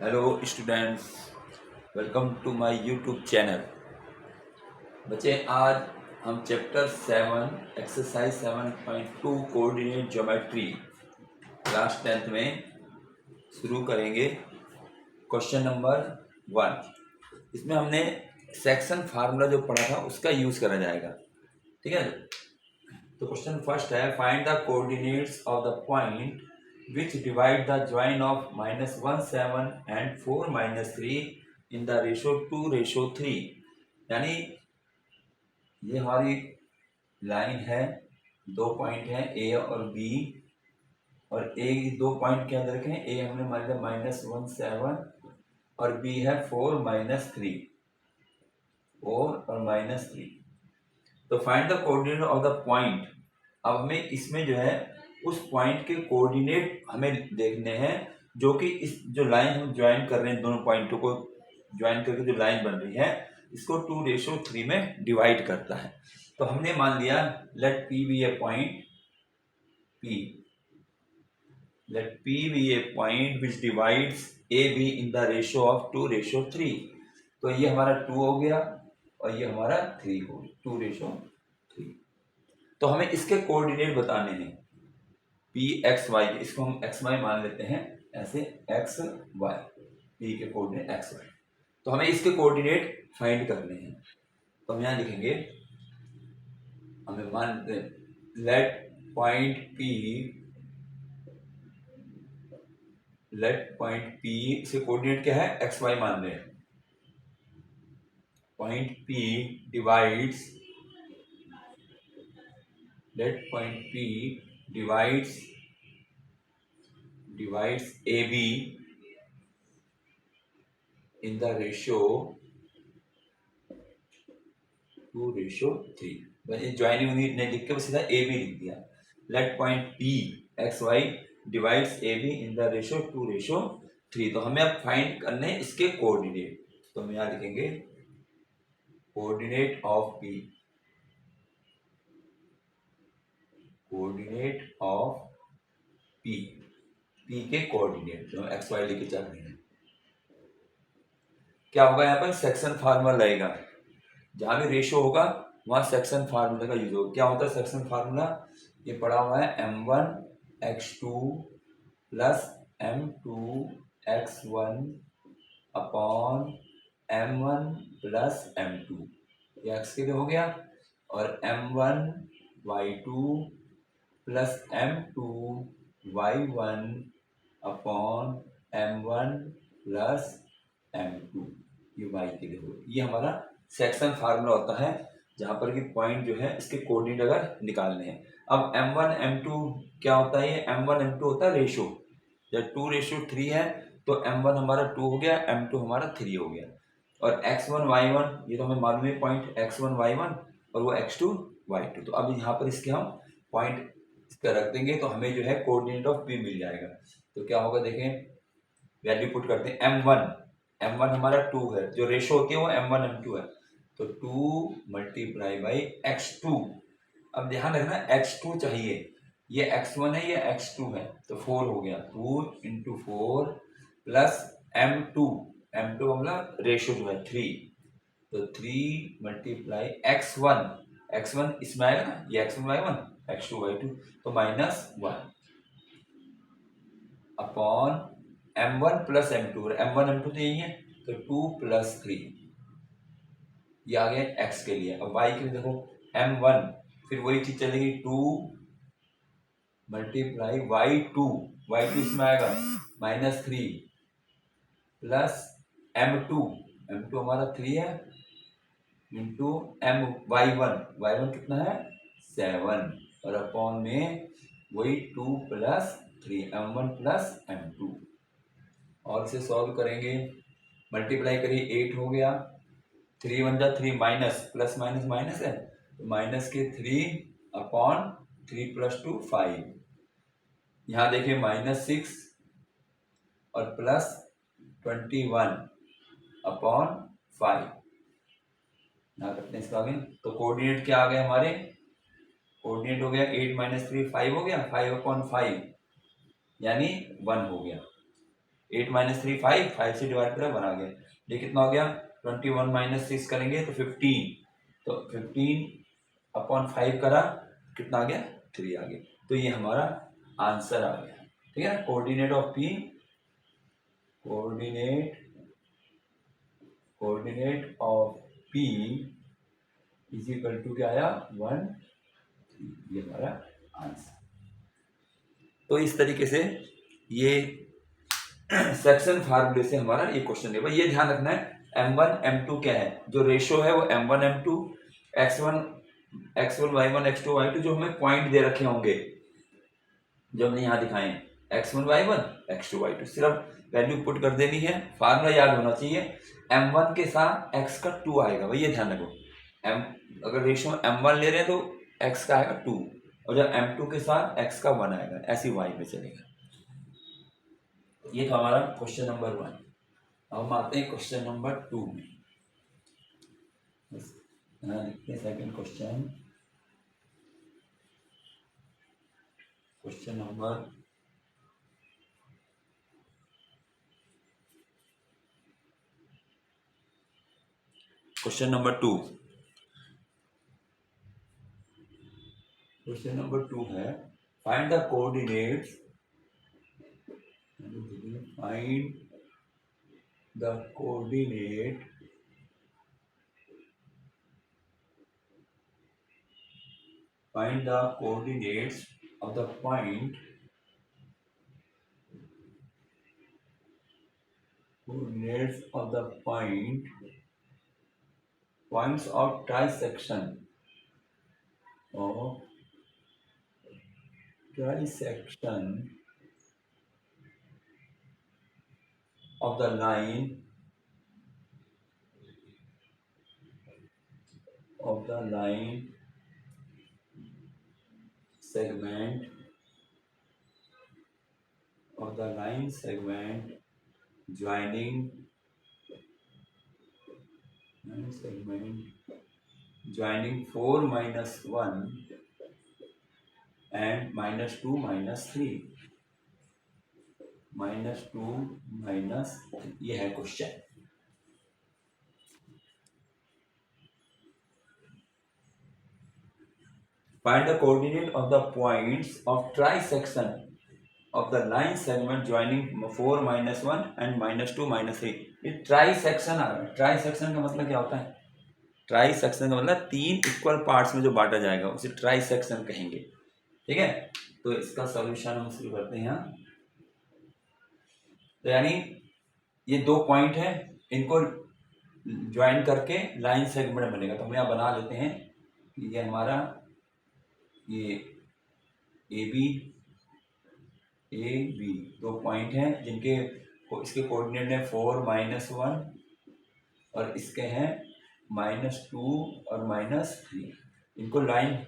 Hello students, welcome to my YouTube channel. बच्चे, आज हम chapter 7 exercise 7.2 coordinate geometry class 10th में शुरू करेंगे। क्वेश्चन नंबर 1, इसमें हमने सेक्शन फार्मूला जो पढ़ा था उसका यूज़ करा जाएगा। ठीक है, तो क्वेश्चन फर्स्ट है, find the coordinates of the point which divide the join of -1 7 and 4 -3 in the ratio 2:3। यानी ये हमारी लाइन है, दो पॉइंट है ए और बी, और ए दो पॉइंट के अंदर रखें। ए हमने मान लिया -1 7 और बी है 4 -3, 4 और -3। तो find the coordinate of the point. अब हमें इसमें जो है उस पॉइंट के कोऑर्डिनेट हमें देखने हैं, जो कि इस जो लाइन हम ज्वाइन कर रहे हैं, दोनों पॉइंटों को ज्वाइन करके जो लाइन बन रही है इसको 2:3 में डिवाइड करता है। तो हमने मान लिया let P be a point, let P be a point which divides A B in the ratio of 2:3। तो ये हमारा 2 हो गया और ये हमारा 3 हो गया, 2:3। तो हमें इसके कोऑर्डिनेट बताने हैं, पी एक्स वाई। इसको हम एक्स वाई मान लेते हैं, ऐसे एक्स वाई, पी के कोऑर्डिनेट एक्स वाई। तो हमें इसके कोऑर्डिनेट फाइंड करने हैं। तो हम यहाँ लिखेंगे, हमें मान लेट पॉइंट पी से कोऑर्डिनेट क्या है, एक्स वाई मान रहे हैं। Point P divides, let point P divides A B in the ratio 2:3। ये ज्वाइनिंग नहीं लिख के बस सीधा ए बी लिख दिया। Let point P x y divides A B in the ratio 2:3। तो हमें अब फाइंड करने हैं इसके कोऑर्डिनेट। तो हम यहाँ लिखेंगे coordinate of P, coordinate of P, P के कोऑर्डिनेट जो एक्स वाई लेके चल रहे हैं। क्या होगा यहाँ पर, सेक्शन फार्मूला लगेगा। जहां भी रेशियो होगा वहां सेक्शन फार्मूला का यूज होगा। क्या होता है सेक्शन फार्मूला, ये पड़ा हुआ है m1x2 plus m2x1 upon m1 plus m2, ये x के लिए हो गया, और m1y2 plus m2y1 upon m1 plus m2, ये y के लिए हो। ये हमारा सेक्शन फार्मूला होता है जहां पर कि पॉइंट जो है इसके कोऑर्डिनेट अगर निकालने हैं। अब m1 m2 क्या होता है, ये m1 m2 होता है रेशो। जब 2:3 है तो m1 हमारा 2 हो गया, m2 हमारा 3 हो गया। और x1 y1 ये तो हमें मालूम है, पॉइंट x1 y1 और वो x2 y2। तो अब यहाँ पर इसके हम पॉइंट इसका रख देंगे तो हमें जो है कोऑर्डिनेट ऑफ p मिल जाएगा। तो क्या होगा देखें, वैल्यू पुट करते हैं। m1 हमारा 2 है, जो रेशो होती है वो m1 m2 है, तो 2 मल्टीप्लाई बाई x2। अब ध्यान रखना x2 चाहिए, ये x1 है ये x2 है, तो 4 हो गया, 2 × 4 प्लस m2 मतलब रेशो जो है 3, तो 3 मल्टीप्लाई x1 इसमें आएगा ना, ये x1 y1 x2 y2, तो -1 upon m1 plus m2, m1 m2 तो यही है, तो 2 + 3, ये आ गया x के लिए। अब y के लिए देखो m1, फिर वही चीज चलेगी 2 मल्टीप्लाई y2 इसमें आएगा -3 प्लस m2 हमारा 3 है, इंटू y1 कितना है 7, और अपॉन में वही 2 + 3 m1 प्लस m2। और इसे सॉल्व करेंगे, मल्टीप्लाई करिए, 8 हो गया, 3 × 1 = 3, माइनस प्लस माइनस माइनस है, तो माइनस के 3 अपॉन 3 + 2 5, यहाँ देखिए -6 और प्लस 21 अपॉन 5, यहाँ करते हैं इसका आगे। तो कोऑर्डिनेट क्या आ गया हमारे, कोऑर्डिनेट हो गया 8 - 3 5 हो गया, 5/5 यानी 1 हो गया। 8 माइनस 3 5, 5 से डिवाइड करा 1 आ गया। ये कितना हो गया? 21 माइनस 6 करेंगे तो 15, तो 15 अपॉन 5 करा कितना आ गया? 3 आ गया। तो ये हमारा आंसर आ गया। ठीक है, coordinate of P, coordinate of P is equal to क्या आया? 1, 3। ये हमारा आंसर। तो इस तरीके से ये सेक्शन फार्मूले से हमारा ये क्वेश्चन है। भाई ये ध्यान रखना है m1 m2 क्या है, जो रेशो है वो m1 m2 x1 y1 x2 y2 जो हमें पॉइंट दे रखे होंगे, जो हमने यहाँ दिखाए हैं x1 y1 x2 y2, सिर्फ वैल्यू पुट कर देनी है। फार्मूला याद होना चाहिए, m1 के साथ x का 2 आएगा। भाई ये ध्यान रखो, अगर रेशो m1 ले रहे हैं तो x का आएगा 2, और जब m2 के साथ x का 1 आएगा, ऐसी y में चलेगा। ये था हमारा क्वेश्चन नंबर 1। अब हम आते हैं क्वेश्चन नंबर 2 में। लिखते हैं second question, question number 2। Question number 2 है find the coordinates, find the coordinate find the coordinates of the point, coordinates of the points of trisection of the line segment joining 4 minus 1 and minus 2 minus 3, ये है question. Find the coordinate of the points of trisection of the line segment joining 4 minus 1 and minus 2 minus 3। ये trisection आ रहा है। Trisection का मतलब क्या होता है? ट्राइसेक्शन का मतलब 3 इक्वल पार्ट्स में जो बांटा जाएगा उसे ट्राइसेक्शन कहेंगे। ठीक है, तो इसका सॉल्यूशन हम शुरू करते हैं। तो यानी ये 2 पॉइंट है, इनको ज्वाइन करके लाइन सेगमेंट बनेगा। तो हम यहाँ बना लेते हैं कि ये हमारा ये ए बी 2 पॉइंट हैं जिनके इसके कोऑर्डिनेट है 4 माइनस 1 और इसके हैं -2 और -3। इनको लाइन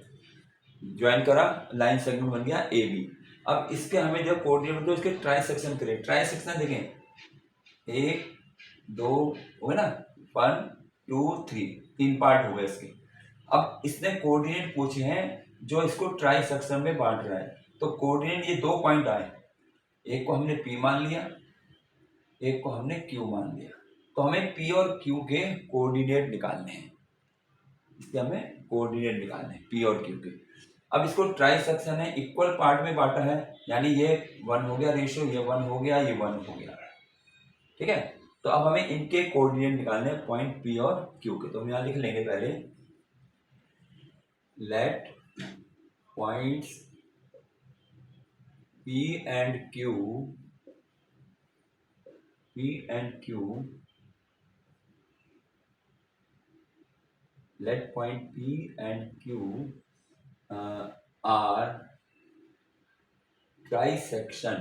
ज्वाइन करा, लाइन सेगमेंट बन गया ए बी। अब इसके हमें जो कोऑर्डिनेट दो, इसके ट्राइसेक्शन करें। ट्राइसेक्शन देखें, 1 2 हो गया ना, 1 2 3, 3 पार्ट हो गए इसके। अब इसने कोऑर्डिनेट पूछे हैं जो इसको ट्राइसेक्शन में बांट रहा है। तो कोऑर्डिनेट ये 2 पॉइंट आए, एक को हमने P मान लिया, एक को हमने Q मान लिया। तो हमें P और Q के कोऑर्डिनेट निकालने हैं, इसके हमें कोऑर्डिनेट निकालने हैं P और Q के। अब इसको ट्राइसेक्शन है, इक्वल पार्ट में बांटा है, यानी ये 1 हो गया रेशियो, ये 1 हो गया, ये 1 हो गया। ठीक है, तो अब हमें इनके कोऑर्डिनेट निकालने हैं पॉइंट P और Q के। तो हम यहाँ लिख लेंगे पहले, let points P and Q let point P and Q are trisection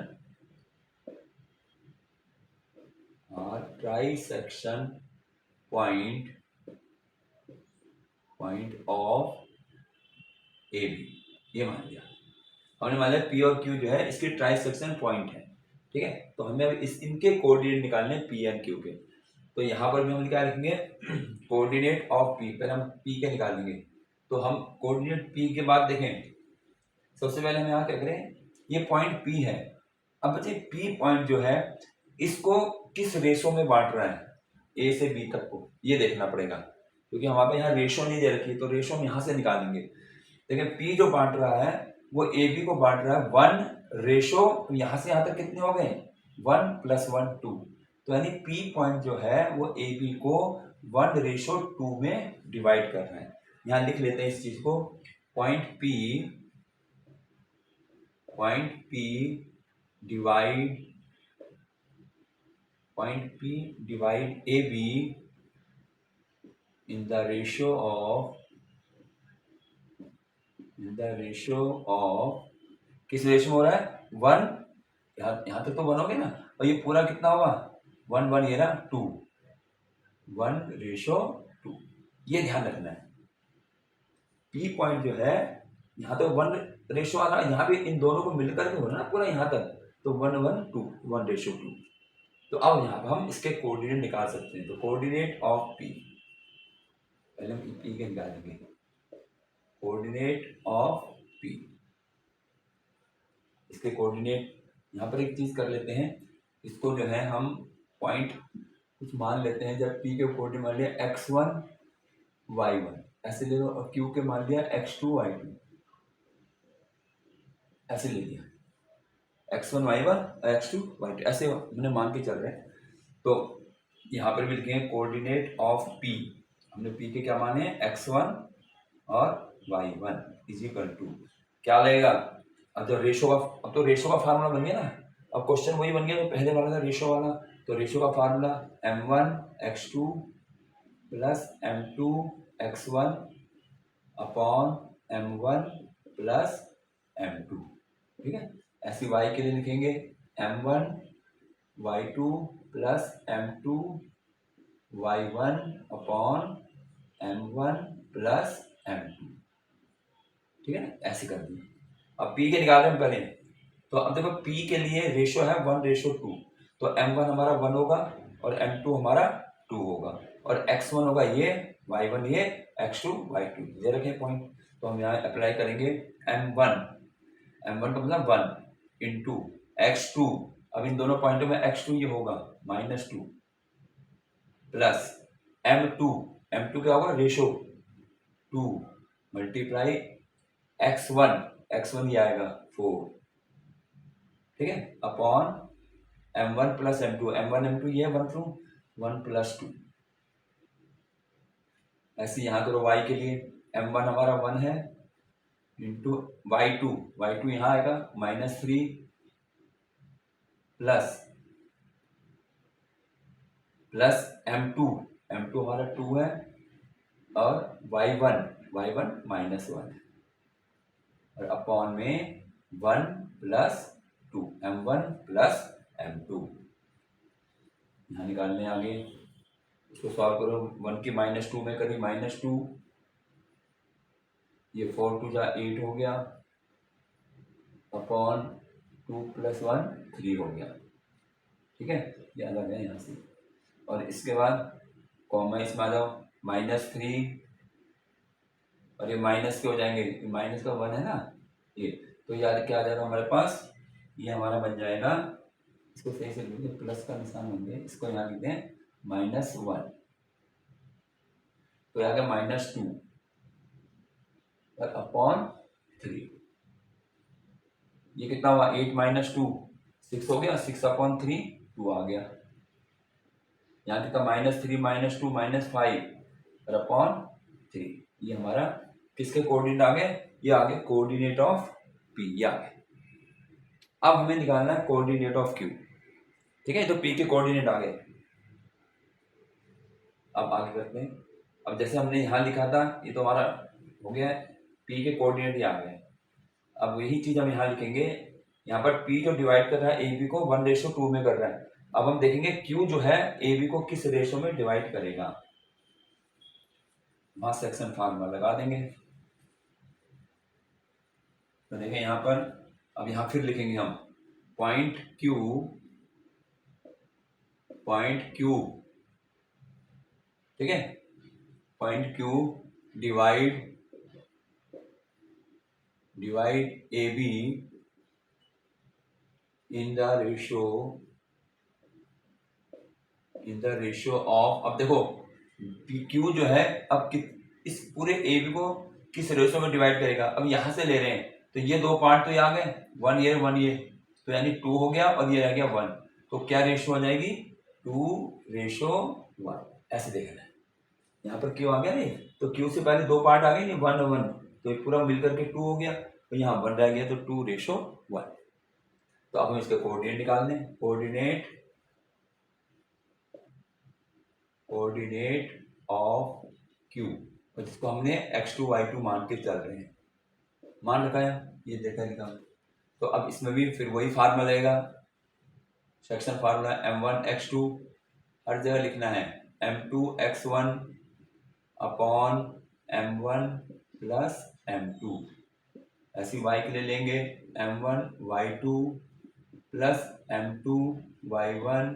point of AB। ये मान लिया हमने, मान लिया P और Q जो है इसके ट्राइसेक्शन पॉइंट है। ठीक है, तो हमें अब इनके कोऑर्डिनेट निकालने P एंड Q के। तो यहाँ पर भी हम क्या लिखेंगे, कोऑर्डिनेट ऑफ P। पहले हम P के निकालेंगे। तो हम कोऑर्डिनेट P के बाद देखें, सबसे पहले हम यहाँ क्या करें, ये पॉइंट P है। अब बच्चे P पॉइंट जो है इसको किस रेशो में बांट रहा है, ए से बी तक को, ये देखना पड़ेगा, क्योंकि हमारे पास यहाँ रेशो नहीं दे रखी है, तो रेशो हम यहाँ से निकालेंगे। देखिए पी जो बांट रहा है वो ए बी को बांट रहा है 1 रेशो, यहाँ से यहाँ तक कितने हो गए 1 + 1 2, तो यानी पी पॉइंट जो है वो ए बी को 1:2 में डिवाइड कर रहा है। यहाँ लिख लेते हैं इस चीज को, point P divide A B in the ratio of किस रेशो में हो रहा है 1, यहाँ तक तो 1 हो गया ना, और ये पूरा कितना होगा 1 1, ये ना 2, 1:2, ये ध्यान रखना है। पी पॉइंट जो है यहाँ तो 1 रेशो आ रहा है, यहाँ भी इन दोनों को मिलकर के हो रहा है ना पूरा यहाँ तक, तो 1 1 2, 1:2। तो अब यहाँ पर हम इसके कोऑर्डिनेट निकाल सकते हैं। तो कोऑर्डिनेट ऑफ पी, पहले हम पी के निकालेंगे, कोऑर्डिनेट ऑफ पी, इसके कोऑर्डिनेट यहाँ पर एक चीज कर लेते हैं, इसको जो है हम पॉइंट कुछ मान लेते हैं। जब पी के कोऑर्डिनेट मान लिया x1 y1 ऐसे ले लो, और क्यू के मान लिया x2 y2 ऐसे ले लिया, x1 y1 और x2 y2 ऐसे हमने मान के चल रहे हैं। तो यहाँ पर भी लिखेंगे कोऑर्डिनेट ऑफ पी, हमने पी के क्या माने x1 और y1 = क्या लगेगा, अब जो रेशो का, अब तो रेशो का फार्मूला बन गया ना, अब क्वेश्चन वही बन गया तो पहले वाला था रेशो वाला। तो रेशो का formula m1x2 + m2x1 upon m1 + m2, ठीक है। ऐसे y के लिए लिखेंगे m1 y2 + m2 y1 upon m1 + m2, ठीक है ना, ऐसे कर दिए। अब p के निकाल रहे हैं पहले, तो अब देखो p के लिए रेशो है 1:2, तो m1 हमारा 1 होगा और m2 हमारा 2 होगा, और x1 होगा ये, y1 ये, x2 y2 ये रखे पॉइंट। तो हम यहाँ अप्लाई करेंगे m1 का मतलब 1 इंटू x2, अब इन दोनों पॉइंटों में x2 ये होगा -2 प्लस m2 क्या होगा रेशो 2 मल्टीप्लाई x1 ये आएगा 4, ठीक है, upon m1 + m2, m1 m2 ये 1 थ्रू 1 + 2। ऐसे यहाँ करो y के लिए m1 हमारा 1 है इंटू y2 यहाँ आएगा -3 प्लस m2 हमारा 2 है, और y1 -1 है, और अपॉन में 1 + 2 m1 + m2 यहाँ निकालने आगे, इसको सॉल्व करो। 1 की -2 में करी -2, ये 4 2 जा 8 हो गया, अपॉन 2 + 1 3 हो गया, ठीक है, याद आ गया यहाँ से। और इसके बाद कॉमा इसमें आ जाओ -3, और ये माइनस के हो जाएंगे, माइनस का 1 है ना ये, तो यार क्या आ जाएगा हमारे पास, ये हमारा बन जाएगा, इसको सही से लिखते हैं, प्लस का निशान होंगे, इसको यहाँ लिखते हैं -1, तो यहाँ का -2 और अपॉन 3, ये कितना हुआ 8 - 2 6 हो गया, 6/3 2 आ गया, यहाँ कितना -3 - 2 -5 और अपॉन 3, ये हमारा किसके कोऑर्डिनेट आ गए, ये आ गए कोऑर्डिनेट ऑफ पी, ये आ गए। अब हमें निकालना है कोऑर्डिनेट ऑफ क्यू, ठीक है, तो पी के कोऑर्डिनेट आ गए। अब आगे करते हैं, अब जैसे हमने यहाँ लिखा था ये तो हमारा हो गया है, पी के कोऑर्डिनेट ही आ गए। अब यही चीज हम यहाँ लिखेंगे, यहाँ पर पी जो डिवाइड कर रहा है ए बी को 1:2 में कर रहा है। अब हम देखेंगे क्यू जो है ए बी को किस रेशो में डिवाइड करेगा, वहां सेक्शन फार्मूला लगा देंगे। तो देखें यहाँ पर, अब यहाँ फिर लिखेंगे हम पॉइंट क्यू, ठीक है, point Q divide A B in the ratio in the ratio of, अब देखो क्यू जो है अब इस पूरे ए बी को किस रेशियो में डिवाइड करेगा। अब यहाँ से ले रहे हैं तो ये दो पार्ट तो ये आ गए, 1 तो यानी 2 हो गया और ये रह गया 1, तो क्या रेशियो आ जाएगी 2:1, ऐसे देखना है। यहाँ पर क्यू आ गया नहीं, तो क्यू से पहले दो पार्ट आ गए नहीं 1:1, तो ये पूरा मिलकर के 2 हो गया, तो यहाँ 1 रह गया, तो 2:1। तो अब हम इसके कोऑर्डिनेट निकाल दें, कोऑर्डिनेट ऑफ क्यू, जिसको हमने x2 y2 मान के चल रहे हैं, मान रखा है, ये देखा लिखा। तो अब इसमें भी फिर वही फार्मूला लगेगा, सेक्शन फार्मूला m1 x2, हर जगह लिखना है m2 x1 upon m1 plus m2। ऐसी y के लिए लेंगे m1 y2 plus m2 y1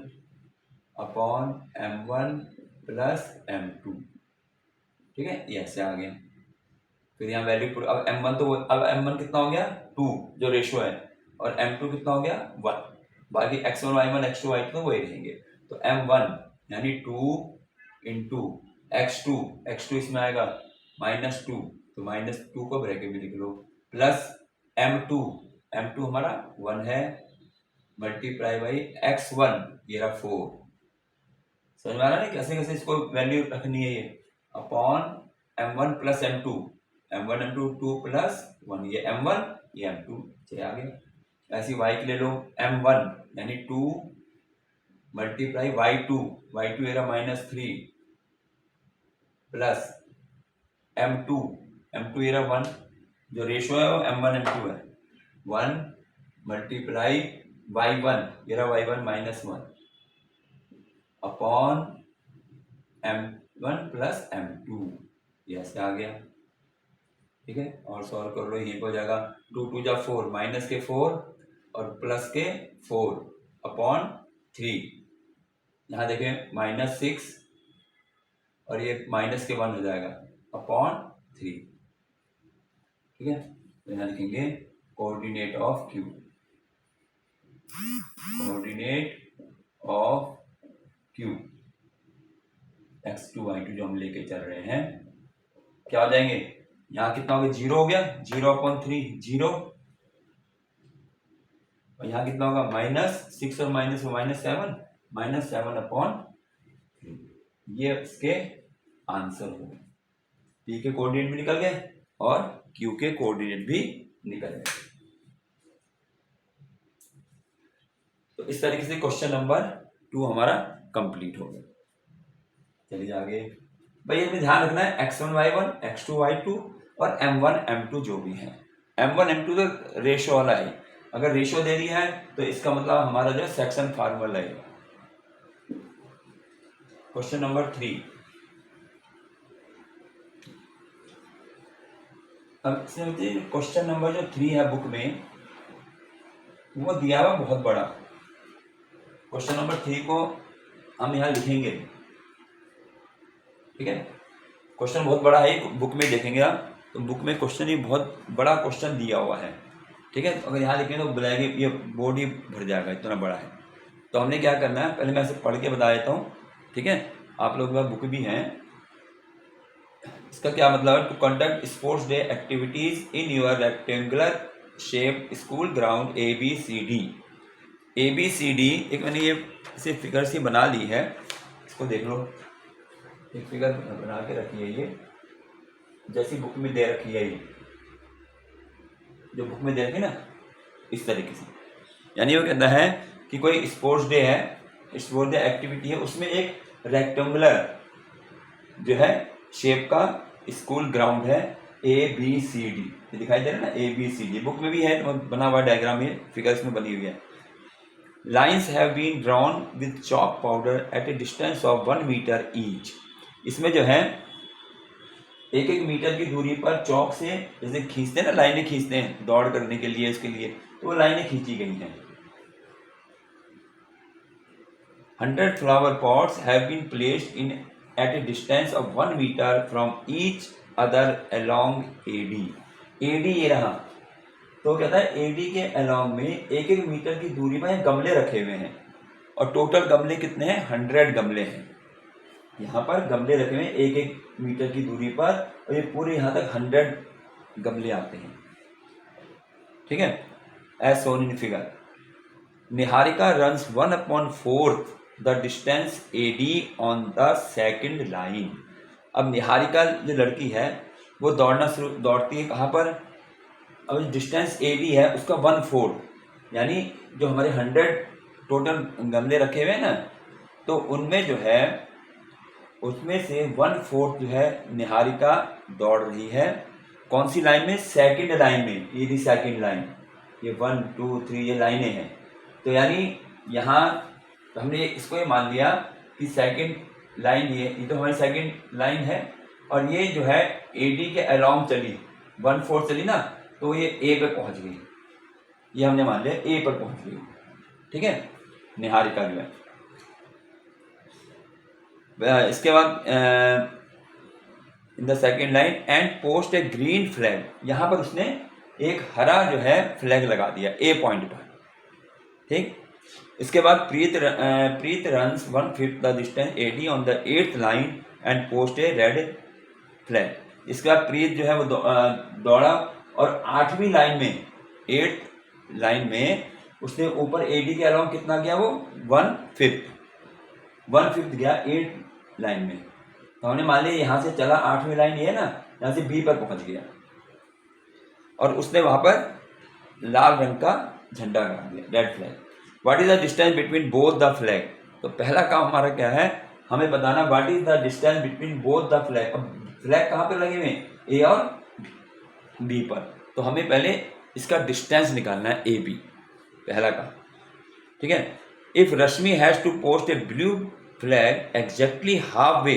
upon m1 plus m2, ठीक है, ये ऐसे आ गया। फिर यहाँ वैल्यू, अब m1 तो अब m1 कितना हो गया 2 जो रेशियो है, और m2 कितना हो गया 1, बाकी x1 y1 x2 y2 तो वही रहेंगे। तो m1 यानी 2 इंटू x2 इसमें आएगा -2, तो -2 को ब्रैकेट में लिख लो, प्लस m2 हमारा 1 है, मल्टीप्लाई बाई x1 ये रहा 4। समझ में आ रहा है कैसे कैसे इसको वैल्यू रखनी है, ये upon m1 plus m2, m1 m2 2 plus 1, ये m1 ये m2, चलिए आगे। ऐसी y के ले लो m1 यानी 2 मल्टीप्लाई y2 ये रहा -3 प्लस m2 ये रहा 1, जो रेशियो है वो m1 m2 है, 1 मल्टीप्लाई y1 ये रहा y1 -1 upon m1 plus m2, ये ऐसे आ गया, ठीक है। और सॉल्व कर लो, यहीं पर जाएगा 2 2 जा 4, माइनस के 4 और प्लस के 4 अपॉन 3, यहाँ देखें -6 और ये माइनस के 1 हो जाएगा अपॉन 3, ठीक है। तो यहाँ लिखेंगे coordinate of Q, coordinate of Q x2 y2 जो हम लेके चल रहे हैं, क्या हो जाएंगे, यहाँ कितना हो गया 0 हो गया, 0/3 0, और यहाँ कितना होगा -6 और -7 ये इसके आंसर हो गए। p के कोऑर्डिनेट भी निकल गए और q के कोऑर्डिनेट भी निकल गए। तो इस तरीके से क्वेश्चन नंबर 2 हमारा कंप्लीट हो गया। चलिए आगे, भाई इसमें ध्यान रखना है x1 y1 x2 y2 और m1 m2 जो भी है, m1 m2 तो रेशियो वाला है, अगर रेशियो दे दिया है तो इसका मतलब हमारा जो सेक्शन फार्मूला लगेगा। क्वेश्चन नंबर 3, अब क्वेश्चन नंबर जो 3 है बुक में वो दिया हुआ बहुत बड़ा। क्वेश्चन नंबर 3 को हम यहाँ लिखेंगे, ठीक है, क्वेश्चन बहुत बड़ा है, बुक में देखेंगे आप तो बुक में क्वेश्चन ही बहुत बड़ा क्वेश्चन दिया हुआ है, ठीक है। अगर यहाँ लिखेंगे तो बुलाएंगे ये बोर्ड ही भर जाएगा, इतना बड़ा है। तो हमने क्या करना है, पहले मैं इसे पढ़ के बता देता हूँ, ठीक है, आप लोगों के पास बुक भी हैं। इसका क्या मतलब है, to conduct sports day activities in your rectangular shape school ground ABCD। एक मैंने ये इसे फिगर सी बना ली है, इसको देख लो, एक फिगर बना के रखी है, ये जैसी बुक में दे रखी है, ये जो बुक में दे रखी ना इस तरीके से। यानी वो कहता है कि कोई स्पोर्ट्स डे है, स्पोर्ट्स डे एक्टिविटी है, उसमें एक रेक्टेंगुलर जो है शेप का स्कूल ग्राउंड है ABCD, ये दिखाई दे रहा है ना ABCD, बुक में भी है तो बना हुआ डायग्राम, ये फिगर्स में बनी हुई है। Lines have been drawn with chalk powder at a distance of 1 metre each. इसमें जो है 1-1 मीटर की दूरी पर चौक से जैसे खींचते हैं ना, लाइनें खींचते हैं दौड़ करने के लिए, इसके लिए तो वो लाइनें खींची गई हैं। 100 flower pots have been placed in at a distance of 1 metre from each other along AD ये रहा, तो कहता है AD के अलोंग में 1-1 मीटर की दूरी पर गमले रखे हुए हैं और टोटल गमले कितने हैं, 100 गमले हैं। यहाँ पर गमले रखे हुए हैं 1-1 मीटर की दूरी पर, और ये पूरे यहाँ तक 100 गमले आते हैं। ठीक है, as shown in figure. Niharika runs 1/4 the distance AD on the second line. अब निहारिका जो लड़की है वो दौड़ती है कहाँ पर, अब डिस्टेंस AD है उसका 1/4, यानी जो हमारे 100 टोटल गमले रखे हुए हैं ना, तो उनमें जो है उसमें से 1/4 जो है निहारिका दौड़ रही है। कौन सी लाइन में, सेकंड लाइन में। ये सेकंड लाइन, ये 1 2 3 ये लाइनें हैं। तो यानी यहाँ हमने इसको ये मान लिया कि सेकंड लाइन, ये तो हमारी सेकंड लाइन है, और ये जो है AD के अलोंग चली, 1/4 चली ना, तो ये A पर पहुंच गई। ये हमने मान लिया A पर पहुंच गई। ठीक है, निहारिका जो है। इसके बाद in the second line and post A green flag, यहाँ पर उसने एक हरा जो है फ्लैग लगा दिया A पॉइंट पर। ठीक, इसके बाद Preet runs 1/5 the distance AD on the 8th line and post a red flag. इसके बाद प्रीत जो है वो दौड़ा और 8वीं लाइन में, 8th लाइन में उसने ऊपर AD के अलावा कितना गया, वो 1/5 गया 8 लाइन में। तो हमने मान लिया यहाँ से चला, 8वीं लाइन ये है ना, यहाँ से B पर पहुंच गया और उसने वहां पर लाल रंग का झंडा गाड़ दिया, red flag. What is the distance between both the flag. तो पहला काम हमारा क्या है, हमें बताना what is the distance between both the flag. अब फ्लैग कहाँ पे लगे हुए हैं, A और B पर, तो हमें पहले इसका डिस्टेंस निकालना है AB, पहला काम। ठीक है, if Rashmi has to post a blue flag exactly half way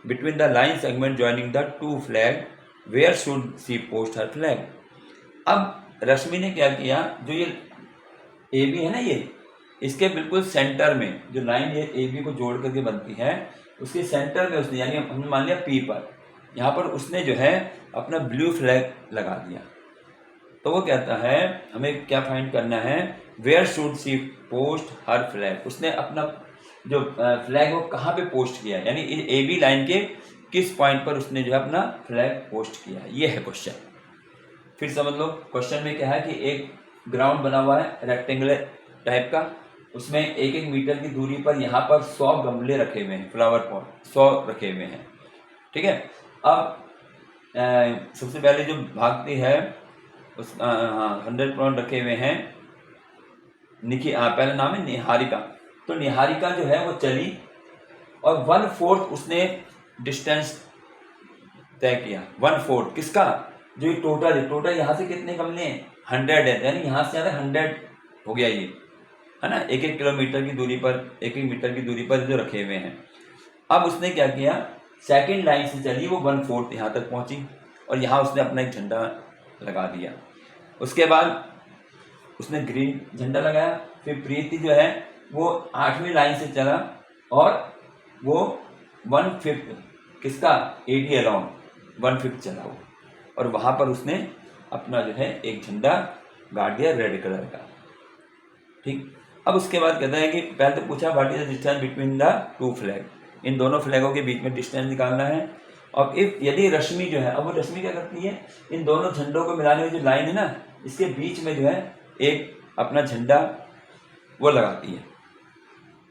between the line segment joining the two flag, where should she post her flag. अब रश्मि ने क्या किया, जो ये AB है ना, ये इसके बिल्कुल सेंटर में जो लाइन ये AB को जोड़ करके बनती है, उसके सेंटर में उसने, यानी हमने मान लिया P पर, यहाँ पर उसने जो है अपना ब्लू फ्लैग लगा दिया। तो वो कहता है हमें क्या फाइंड करना है, where should she post her flag. उसने अपना जो फ्लैग वो कहाँ पे पोस्ट किया है, यानी AB लाइन के किस पॉइंट पर उसने जो है अपना फ्लैग पोस्ट किया है, ये है क्वेश्चन। फिर समझ लो क्वेश्चन में क्या है कि एक ग्राउंड बना हुआ है रेक्टेंगुलर टाइप का, उसमें 1-1 मीटर की दूरी पर यहाँ पर 100 गमले रखे हुए हैं, फ्लावर पॉट 100 रखे हुए हैं। ठीक है, अब सबसे पहले जो भागती है उस 100 पॉइंट रखे हुए हैं। पहला नाम है निहारिका। तो निहारिका जो है वो चली और 1/4 उसने डिस्टेंस तय किया। 1/4 किसका, जो ये टोटल यहाँ से कितने गमले हैं, 100 है, यानी यहाँ से ज़्यादा 100 हो गया ये, है ना, 1-1 किलोमीटर की दूरी पर, 1-1 मीटर की दूरी पर जो रखे हुए हैं। अब उसने क्या किया, सेकंड लाइन से चली, वो 1/4 यहाँ तक पहुँची और यहाँ उसने अपना एक झंडा लगा दिया। उसके बाद उसने ग्रीन झंडा लगाया। फिर प्रीति जो है वो 8वीं लाइन से चला और वो 1/5 किसका, AD अलाउंड 1/5 चला वो, और वहाँ पर उसने अपना जो है एक झंडा गाड़ दिया रेड कलर का। ठीक, अब उसके बाद कहता है कि पहले तो पूछा what is the distance between the two flag, इन दोनों फ्लैगों के बीच में डिस्टेंस निकालना है। और इफ यदि रश्मि जो है, अब वो रश्मि क्या करती है, इन दोनों झंडों को मिलाने वाली जो लाइन है ना, इसके बीच में जो है एक अपना झंडा वो लगाती है।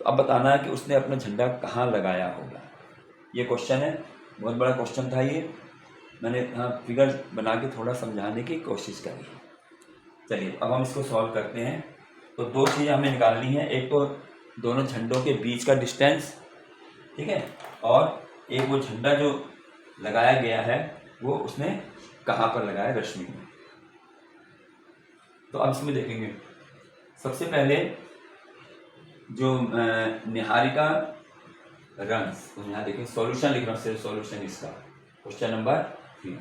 तो अब बताना है कि उसने अपना झंडा कहाँ लगाया होगा। ये क्वेश्चन है, बहुत बड़ा क्वेश्चन था ये, मैंने यहाँ फिगर बना के थोड़ा समझाने की कोशिश करी। चलिए अब हम इसको सॉल्व करते हैं। तो दो चीज़ें हमें निकालनी है, एक तो दोनों झंडों के बीच का डिस्टेंस, ठीक है, और एक वो झंडा जो लगाया गया है वो उसने कहाँ पर लगाया, रश्मि में। तो अब इसमें देखेंगे सबसे पहले जो निहारिका रन्स, तो यहाँ देखें सॉल्यूशन लिख रहा हूँ, सिर्फ सॉल्यूशन इसका, question number 3।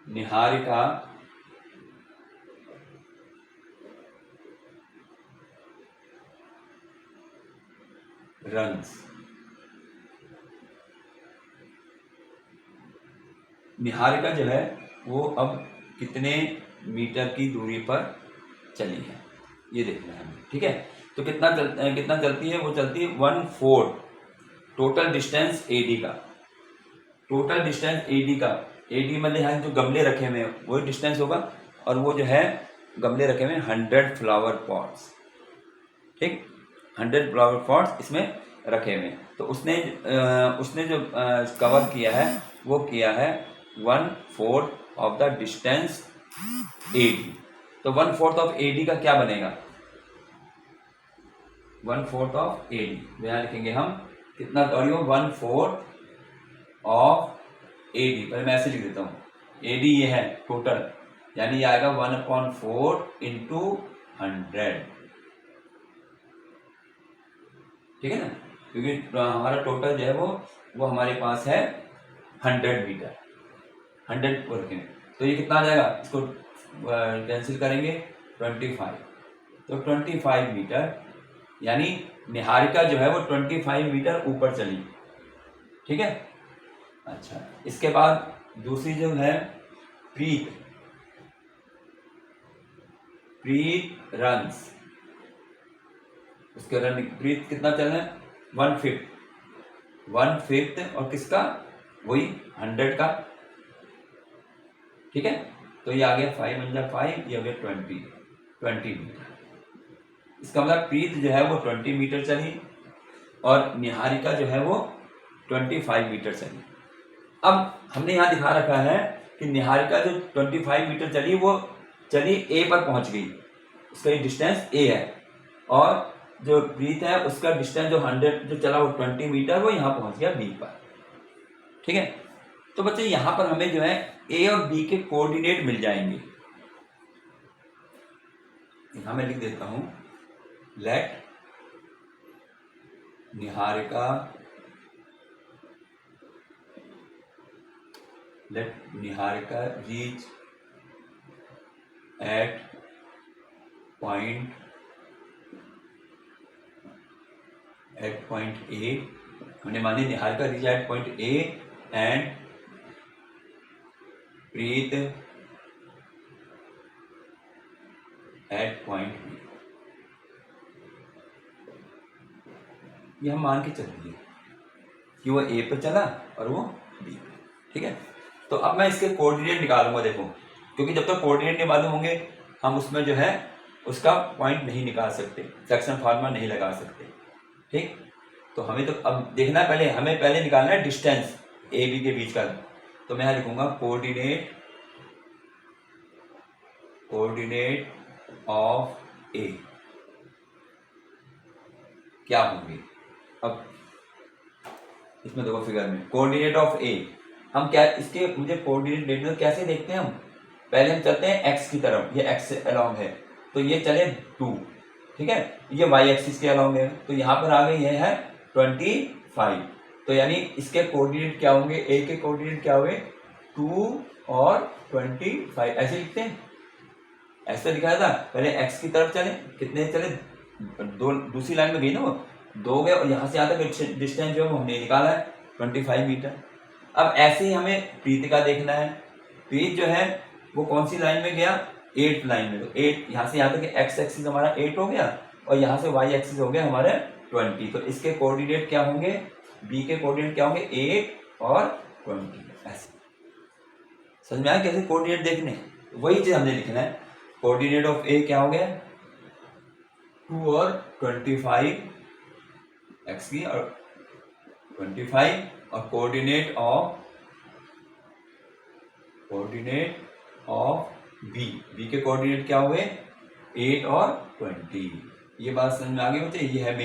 Niharika runs, Niharika जो है वो अब कितने मीटर की दूरी पर चली है, ये देखना है हमें। ठीक है, तो कितना चलती है, वो चलती है 1/4 टोटल डिस्टेंस AD का। टोटल डिस्टेंस AD का, AD मतलब यहाँ जो गमले रखे हुए हैं वही डिस्टेंस होगा, और वो जो है गमले रखे हुए हैं 100 फ्लावर पॉट्स, ठीक, 100 फ्लावर पॉट्स इसमें रखे हुए हैं। तो उसने जो कवर किया है वो किया है 1/4 ऑफ द डिस्टेंस AD। तो 1/4 ऑफ AD का क्या बनेगा, 1/4 ऑफ AD यहाँ लिखेंगे हम कितना, सॉरी 1/4 ऑफ AD, पहले मैं ऐसे लिख देता हूँ, AD ये है टोटल, यानी ये आएगा 1/4 इंटू 100, ठीक है ना, क्योंकि हमारा टोटल जो है वो हमारे पास है 100 मीटर, 100 वर्किंग। तो ये कितना आ जाएगा, इसको कैंसिल करेंगे 25, तो 25 मीटर, यानी निहारिका जो है वो 25 मीटर ऊपर चली, ठीक है। अच्छा, इसके बाद दूसरी जो है प्रीत रन्स, उसके रन प्रीत कितना चलना है 1/5 और किसका, वही 100 का, ठीक है। तो ये आ गया 5 × 5, ये हो गया 20 मीटर। इसका मतलब प्रीत जो है वो 20 मीटर चली और निहारिका जो है वो 25 मीटर चली। अब हमने यहाँ दिखा रखा है कि निहारिका जो 25 मीटर चली वो चली A पर पहुंच गई, उसका ये डिस्टेंस A है, और जो प्रीत है उसका डिस्टेंस जो 100 जो चला वो 20 मीटर, वो यहाँ पहुंच गया B पर, ठीक है। तो बच्चे यहाँ पर हमें जो है A और B के कोऑर्डिनेट मिल जाएंगे। यहाँ मैं लिख देता हूँ, let Niharika reach at point A, हमने मानी Niharika reach at point A and Preet at point B। ये हम मान के चल रही है कि वो A पर चला और वो B पे, ठीक है। तो अब मैं इसके कोऑर्डिनेट निकालूंगा, देखो, क्योंकि जब तक कोऑर्डिनेट नहीं मालूम होंगे हम उसमें जो है उसका पॉइंट नहीं निकाल सकते, सेक्शन फार्मूला नहीं लगा सकते, ठीक। तो हमें तो अब देखना है, हमें पहले निकालना है डिस्टेंस A B के बीच का। तो मैं यहाँ लिखूंगा कोऑर्डिनेट ऑफ A क्या होंगे। अब इसमें देखो फिगर में कोऑर्डिनेट ऑफ A, हम क्या इसके मुझे कोऑर्डिनेट देखना कैसे देखते हैं हम, पहले हम चलते हैं x की तरफ, ये x से अलोंग है तो ये चले 2, ठीक है, ये y एक्सिस के अलोंग है, तो यहाँ पर आ गए ये है 25, तो यानी इसके कोऑर्डिनेट क्या होंगे, A के कोऑर्डिनेट क्या हुए 2 और 25, ऐसे लिखते हैं, ऐसे दिखाया था। पहले x की तरफ चले, कितने चले, दो, दूसरी लाइन में गई ना वो 2 गए, और यहाँ से यहाँ तक डिस्टेंस जो है वो हमने निकाला है 25 मीटर। अब ऐसे ही हमें प्रीत का देखना है, प्रीत जो है वो कौन सी लाइन में गया, 8 लाइन में, तो 8 यहाँ से यहाँ तक x एक्सिस हमारा 8 हो गया और यहाँ से y एक्सिस हो गया हमारे 20, तो इसके कोऑर्डिनेट क्या होंगे, b के कोऑर्डिनेट क्या होंगे 8 और 20। ऐसे समझ में आया कैसे कोऑर्डिनेट देखने, वही चीज हमने लिखना है। कोऑर्डिनेट ऑफ A क्या हो गया 2 और 25 x की और 25, और कोऑर्डिनेट ऑफ B के कोऑर्डिनेट क्या हुए 8 और 20। ये बात समझ में आ गई बच्चे, ये है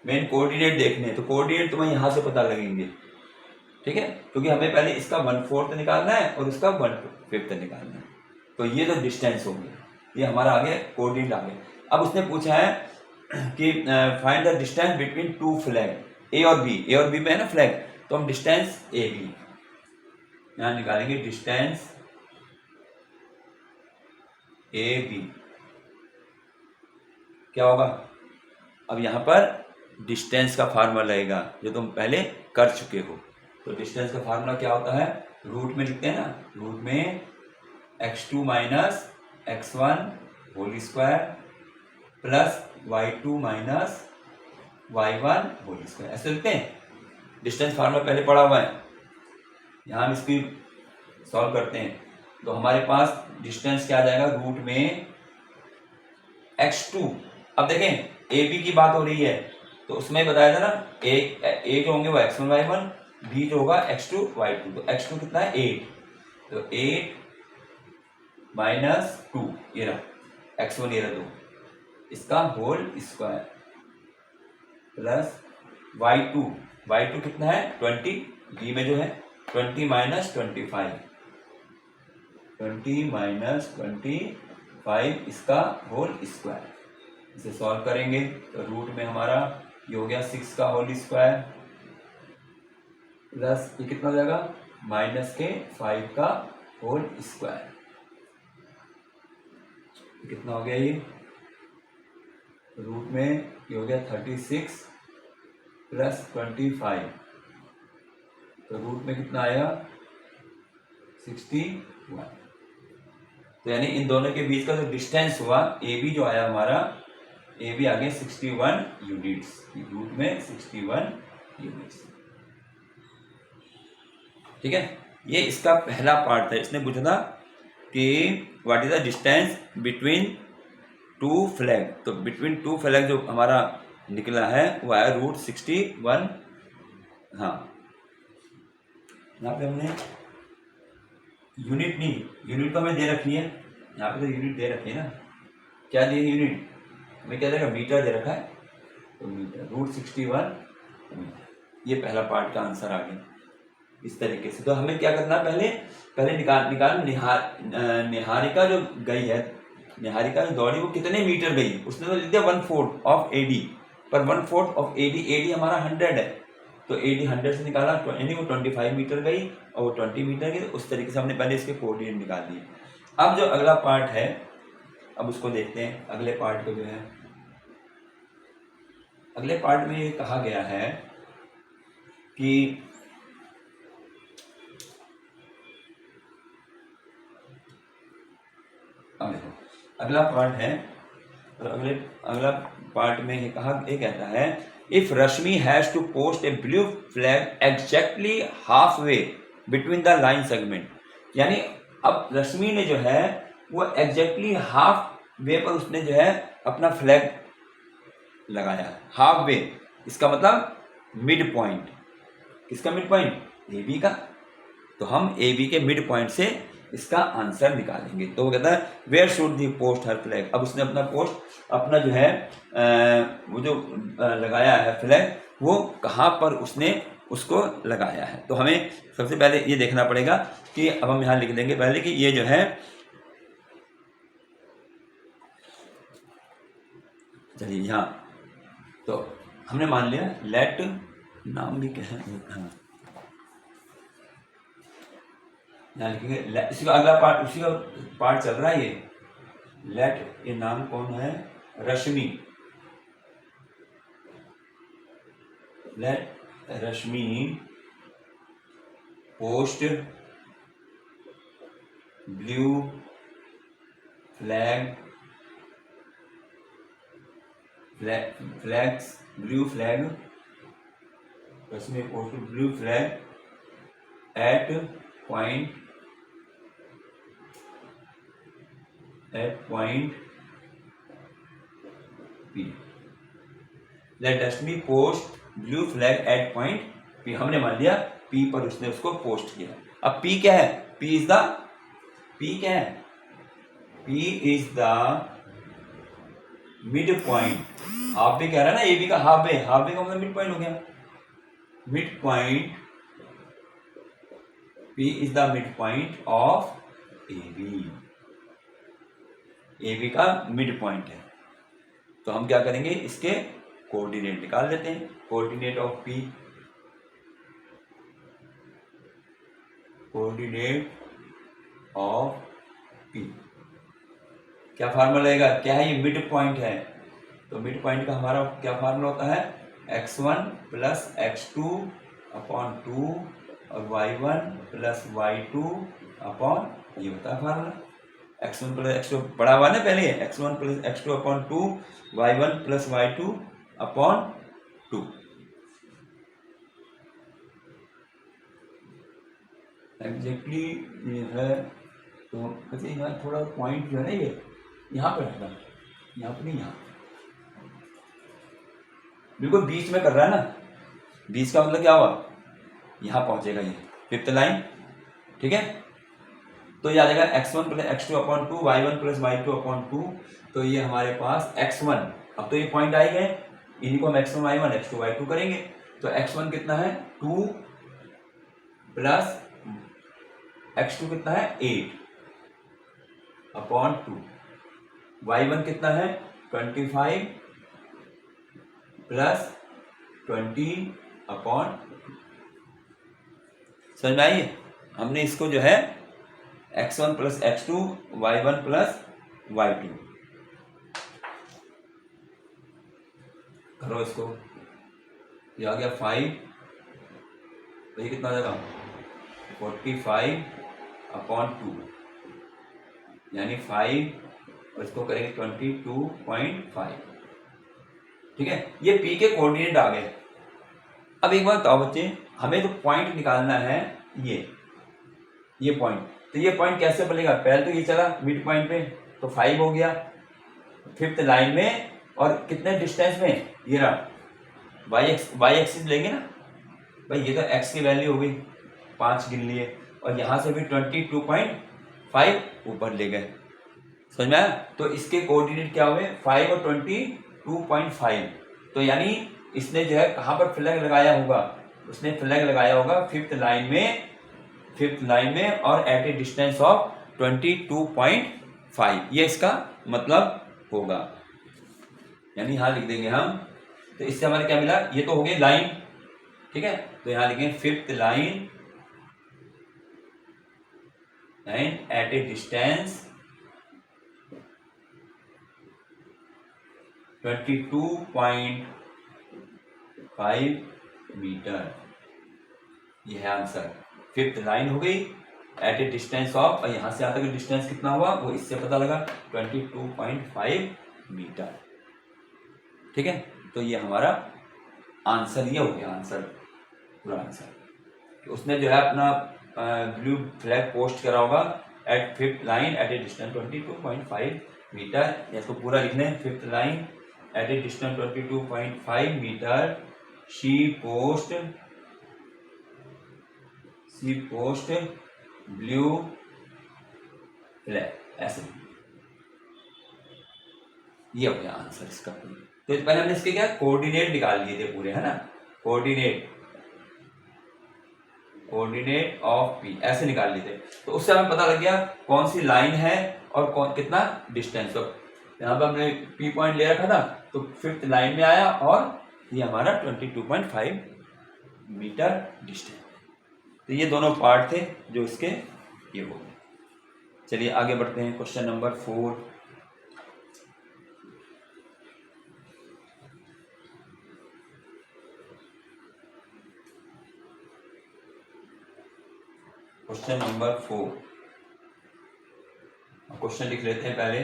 मेन कोऑर्डिनेट देखने, तो कोऑर्डिनेट तुम्हें यहाँ से पता लगेंगे, ठीक है, क्योंकि हमें पहले इसका 1/4 निकालना है और इसका 1/5 निकालना है। तो ये तो डिस्टेंस हो गया, ये हमारा आ गया कोऑर्डिनेट आ गया। अब उसने पूछा है कि find the distance between 2 flag A और B में है ना फ्लैग, तो हम डिस्टेंस AB यहाँ निकालेंगे, डिस्टेंस AB क्या होगा। अब यहाँ पर डिस्टेंस का फार्मूला लगेगा जो तुम पहले कर चुके हो, तो डिस्टेंस का फार्मूला क्या होता है, रूट में लिखते हैं ना, रूट में x2 - x1 whole square plus y2 minus y1 whole square, ऐसे लिखते हैं। डिस्टेंस फार्मूला पहले पढ़ा हुआ है, यहाँ हम इसकी सॉल्व करते हैं। तो हमारे पास डिस्टेंस क्या आ जाएगा, रूट में x2। अब देखें ए बी की बात हो रही है, तो उसमें बताया था ना, ए जो होंगे वो x1 y1, बी जो होगा x2 y2। तो x2 कितना है 8, तो 8 माइनस 2 ये रहा x1 ये रहा 2, इसका होल स्क्वायर प्लस y2 कितना है 20, बी में जो है 20 माइनस 25, 20 माइनस 25 इसका होल स्क्वायर। इसे सॉल्व करेंगे तो रूट में हमारा ये हो गया 6 का होल स्क्वायर प्लस ये कितना हो जाएगा माइनस के 5 का होल स्क्वायर। कितना हो गया ये, रूट में ये हो गया 36 प्लस 25, तो रूट में कितना आया 61। तो यानी इन दोनों के बीच का जो डिस्टेंस हुआ ए बी जो आया हमारा, ए बी आ गया 61 यूनिट्स, रूट में 61 यूनिट्स। ठीक है, ये इसका पहला पार्ट था। इसने पूछा था कि what is the distance between two flag, तो बिटवीन टू फ्लैग जो हमारा निकला है वो आया रूट 61। हाँ, यहाँ पे हमने यूनिट नहीं, यूनिट तो हमें दे रखी है, यहाँ पे तो यूनिट दे रखी है ना, क्या दी यूनिट हमें, क्या देगा मीटर दे रखा है, तो मीटर रूट 61 मीटर। ये पहला पार्ट का आंसर आ गया इस तरीके से। तो हमें क्या करना है, पहले निकाल निहारिका जो गई है, निहारिका जो दौड़ी वो कितने मीटर गई, उसने तो लिख दिया 1/4 ऑफ एडी, पर 1/4 ऑफ एडी हमारा 100 है, तो एडी 100 से निकाला यानी वो 25 मीटर गई और वो 20 मीटर गई। तो उस तरीके से हमने पहले इसके कोऑर्डिनेट निकाल दिए। अब जो अगला पार्ट है, अब उसको देखते हैं। अगले पार्ट को जो है, अगले पार्ट में ये कहा गया है कि अब देखो अगला पार्ट है, और अगला पार्ट में ये कहता है if Rashmi has to post a blue flag exactly half way between the line segment, यानी अब रश्मि ने जो है वो एग्जैक्टली हाफ वे पर उसने जो है अपना फ्लैग लगाया, हाफ वे, इसका मतलब मिड पॉइंट। किसका मिड पॉइंट, ए बी का। तो हम ए बी के मिड पॉइंट से इसका आंसर निकालेंगे। तो वो कहता है where should the post her flag, अब उसने अपना पोस्ट अपना जो है वो जो लगाया है फ्लैग, वो कहाँ पर उसने उसको लगाया है। तो हमें सबसे पहले ये देखना पड़ेगा कि अब हम यहाँ लिख देंगे पहले कि ये जो है, चलिए यहाँ तो हमने मान लिया लेट, नाम भी क्या है, हाँ यहाँ लिखेंगे। इसी का अगला पार्ट, उसी का पार्ट चल रहा है ये लेट, ये नाम कौन है, Rashmi, let Rashmi post blue blue flag Rashmi post blue flag at point P, let Rashmi post blue flag at point P, हमने मान लिया P पर उसने उसको पोस्ट किया। अब P क्या है, P क्या है, P is the mid point. Half way कह रहा है ना, ए बी का हाफ वे का मतलब मिड पॉइंट हो गया। Mid point, P is the mid point of A B का मिड पॉइंट है। तो हम क्या करेंगे, इसके कोऑर्डिनेट निकाल लेते हैं। Coordinate of P, coordinate of P क्या फार्मूला रहेगा, क्या है ये मिड पॉइंट है, तो मिड पॉइंट का हमारा क्या फार्मूला होता है, x1 प्लस x2 अपॉन 2 और y1 प्लस y2 अपॉन, ये होता है फार्मूला। x1 प्लस x2 पढ़ा हुआ ना पहले, x1 plus x2 upon 2, y1 plus y2 upon 2। Exactly ये है। तो वैसे यहाँ थोड़ा पॉइंट जो है ना ये यहाँ पर रखना, यहाँ पर नहीं, यहाँ बिल्कुल बीच में कर रहा है ना। बीच का मतलब क्या हुआ, यहाँ पहुंचेगा ये फिफ्थ लाइन, ठीक है। तो ये आ जाएगा x1 plus x2 upon 2, y1 plus y2 upon 2। तो ये हमारे पास x1, अब तो ये पॉइंट आ गए, इन्हीं को हम x1 y1 x2 y2 करेंगे। तो x1 कितना है 2 प्लस x2 कितना है 8 अपॉन 2, y1 कितना है 25 प्लस 20 अपॉन। समझ में आई? हमने इसको जो है x1 plus x2, y1 plus y2 करो इसको, ये आ गया 5, तो ये कितना आ जाएगा 45 अपॉन 2, यानी 5 और इसको करेंगे 22.5, ठीक है। ये p के कोऑर्डिनेट आ गए। अब एक बात बताओ बच्चे, हमें तो पॉइंट निकालना है ये पॉइंट, तो ये पॉइंट कैसे बनेगा, पहले तो ये चला मिड पॉइंट पे, तो 5 हो गया फिफ्थ लाइन में, और कितने डिस्टेंस में, ये रहा y एक्सिस लेंगे ना भाई, ये तो x की वैल्यू हो गई 5 गिन लिए, और यहाँ से भी 22.5 ऊपर ले गए। समझ में आया? तो इसके कोऑर्डिनेट क्या हुए 5 और 22.5। तो यानी इसने जो है कहाँ पर फ्लैग लगाया होगा, उसने फ्लैग लगाया होगा फिफ्थ लाइन में और एट ए डिस्टेंस ऑफ 22.5, ये इसका मतलब होगा। यानी यहाँ लिख देंगे हम, तो इससे हमारे क्या मिला, ये तो हो गई लाइन, ठीक है। तो यहाँ लिखेंगे fifth line and at a distance 22.5 metre, ये है आंसर। फिफ्थ लाइन हो गई एट ए डिस्टेंस ऑफ, और यहां से यहाँ तक डिस्टेंस कितना हुआ वो इससे पता लगा 22.5 मीटर, ठीक है। तो ये हमारा आंसर ये हो गया, आंसर पूरा आंसर। तो उसने जो है अपना ब्लू फ्लैग पोस्ट करा होगा at fifth line at a distance 22.5 metre, या इसको पूरा लिखने, fifth line at a distance 22.5 metre, she post blue flag, ऐसे। ये हो गया आंसर इसका। तो पहले हमने इसके क्या कोऑर्डिनेट निकाल लिए थे पूरे, है ना, कोऑर्डिनेट ऑफ पी ऐसे निकाल लिए थे। तो उससे हमें पता लग गया कौन सी लाइन है और कौन कितना डिस्टेंस। तो यहाँ पर हमने पी पॉइंट ले रखा था, तो फिफ्थ लाइन में आया, और ये हमारा 22.5 मीटर डिस्टेंस। तो ये दोनों पार्ट थे जो इसके ये हो गए। चलिए आगे बढ़ते हैं, question number 4। Question number 4, question लिख लेते हैं पहले।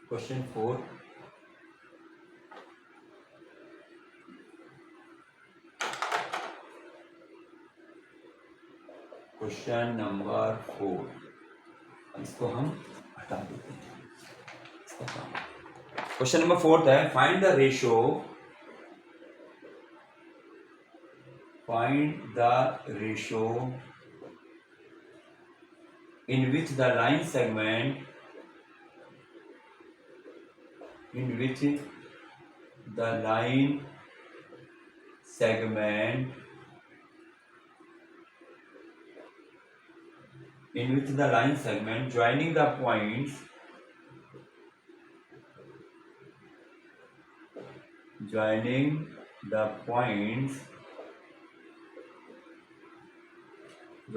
क्वेश्चन 4, क्वेश्चन नंबर 4, इसको हम हटा देते हैं। क्वेश्चन नंबर 4 है, find the ratio in which the line segment joining the points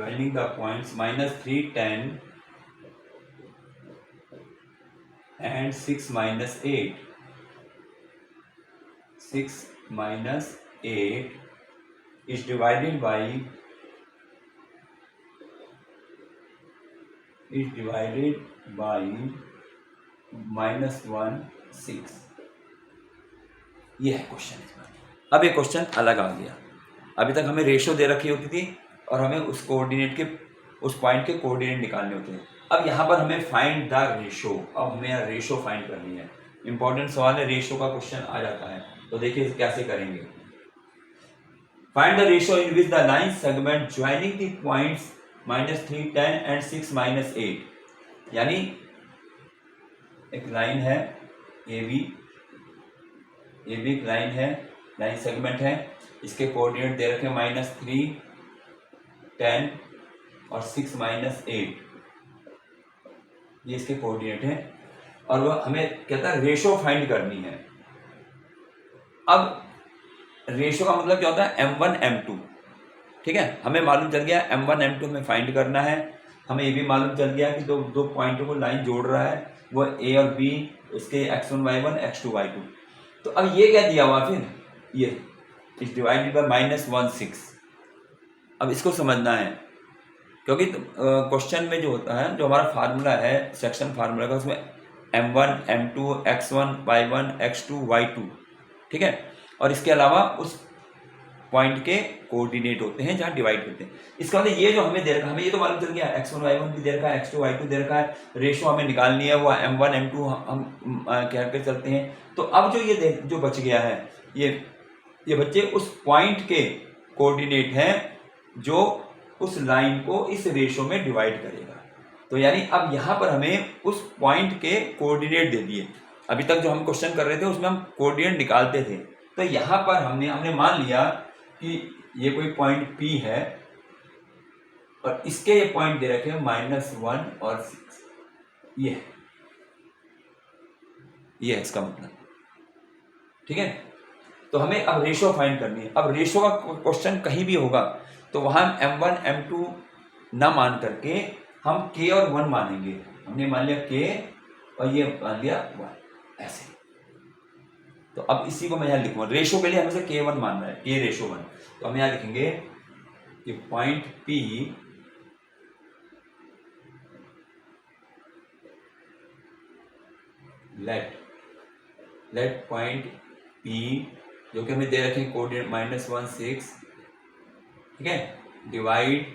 -310 and 6 minus 8 is divided by is divided by -1/6। ये है क्वेश्चन इसमें। अब ये क्वेश्चन अलग आ गया। अभी तक हमें रेशो दे रखी होती थी और हमें उस कोऑर्डिनेट के उस पॉइंट के कोऑर्डिनेट निकालने होते हैं। अब यहाँ पर हमें फाइंड द रेशो, अब हमें यहाँ रेशो फाइंड करनी है। इंपॉर्टेंट सवाल है, रेशो का क्वेश्चन आ जाता है। तो देखिए कैसे करेंगे। Find the ratio in which the line segment joining the points -3, 10 and 6, -8। यानी एक लाइन है ए बी एक लाइन है, लाइन सेगमेंट है, इसके कोऑर्डिनेट दे रखे -3, 10 और 6, -8। ये इसके कोऑर्डिनेट हैं और वह हमें कहता है रेशो फाइंड करनी है। अब रेशो का मतलब क्या होता है, m1 m2। ठीक है, हमें मालूम चल गया m1 m2 हमें फाइंड करना है। हमें ये भी मालूम चल गया कि दो पॉइंटों को लाइन जोड़ रहा है वो a और b, उसके x1 y1 x2 y2। तो अब ये क्या दिया हुआ, फिर ये इज डिवाइडेड बाय -1/6। अब इसको समझना है क्योंकि क्वेश्चन में जो होता है, जो हमारा फार्मूला है सेक्शन फार्मूला का, उसमें m1 m2 x1 y1 x2 y2। ठीक है, और इसके अलावा उस पॉइंट के कोऑर्डिनेट होते हैं जहाँ डिवाइड करते हैं। इसका मतलब ये जो हमें दे रखा है, हमें ये तो मालूम चल गया x1 y1 भी दे रखा है, x2 y2 दे रखा है। रेशो हमें निकालनी है, वो m1 m2 हम कह के चलते हैं। तो अब जो ये जो बच गया है, ये बच्चे उस पॉइंट के कोऑर्डिनेट हैं जो उस लाइन को इस रेशो में डिवाइड करेगा। तो यानी अब यहाँ पर हमें उस पॉइंट के कोऑर्डिनेट दे दिए। अभी तक जो हम क्वेश्चन कर रहे थे उसमें हम कोऑर्डिनेट निकालते थे। तो यहाँ पर हमने मान लिया कि ये कोई पॉइंट P है और इसके ये पॉइंट दे रखे हैं -1 और 6। ये है इसका मतलब। ठीक है, तो हमें अब रेशो फाइंड करनी है। अब रेशो का क्वेश्चन कहीं भी होगा तो वहां m1 m2 ना मान करके हम k और 1 मानेंगे। हमने मान लिया k और ये मान लिया 1, ऐसे। तो अब इसी को मैं यहाँ लिखूंगा। रेशो के लिए हमें से k1 मानना है, k रेशो 1। तो हम यहाँ लिखेंगे कि point P let point P जो कि हमें दे रखे हैं कोऑर्डिनेट -1/6। ठीक है, divide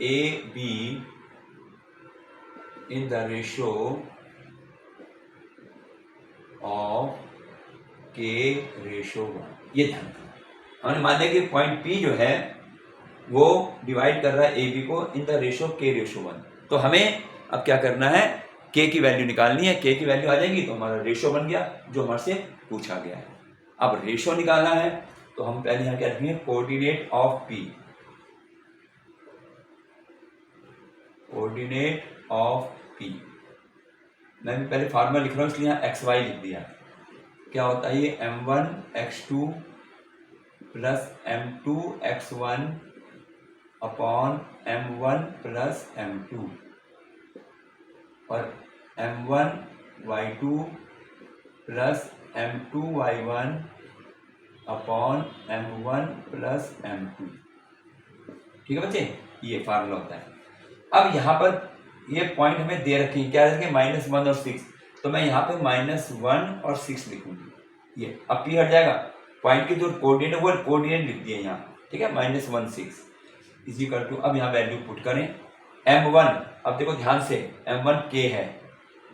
A B in the ratio of k ratio 1। ये ध्यान रखना। हमने मान लिया कि पॉइंट P जो है वो डिवाइड कर रहा है ए बी को in the ratio k ratio 1। तो हमें अब क्या करना है, k की वैल्यू निकालनी है। k की वैल्यू आ जाएगी तो हमारा रेशो बन गया जो हमारे से पूछा गया है। अब रेशो निकालना है तो हम पहले यहाँ क्या रखेंगे, coordinate of P। Coordinate of P मैं पहले फार्मूला लिख रहा हूँ इसलिए यहाँ xy लिख दिया। क्या होता है ये m1 x2 plus m2 x1 upon m1 plus m2 और m1 y2 plus m2 y1 upon m1 plus m2। ठीक है बच्चे, ये फार्मूला होता है। अब यहाँ पर ये पॉइंट हमें दे रखी है, क्या रखेंगे, -1 और 6। तो मैं यहाँ पे -1 और 6 लिखूंगी। ये अब P हट जाएगा, पॉइंट के जो कोऑर्डिनेट है वो कोऑर्डिनेट लिख दिए यहाँ। ठीक है, -1 6 इक्वल टू, अब यहाँ वैल्यू पुट करें m1। अब देखो ध्यान से, m1 k है,